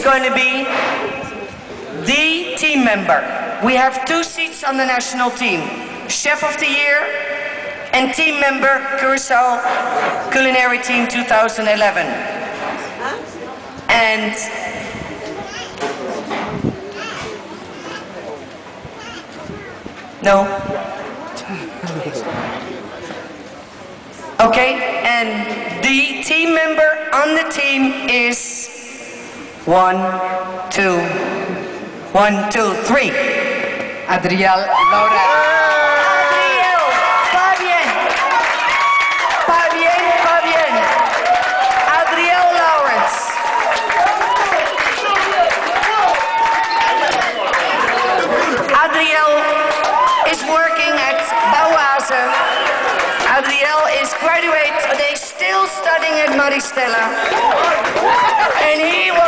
going to be the team member. We have 2 seats on the national team. Chef of the Year and team member Curacao Culinary Team 2011. And no? Okay, and the team member on the team is 1, 2, 1, 2, 3. Adriyel Lourens. Adriyel, pas bien. Pas bien, pas bien. Adriyel Lourens. Adriyel is working at Bouwaze. Adriyel is graduate today, still studying at Maristella. And he was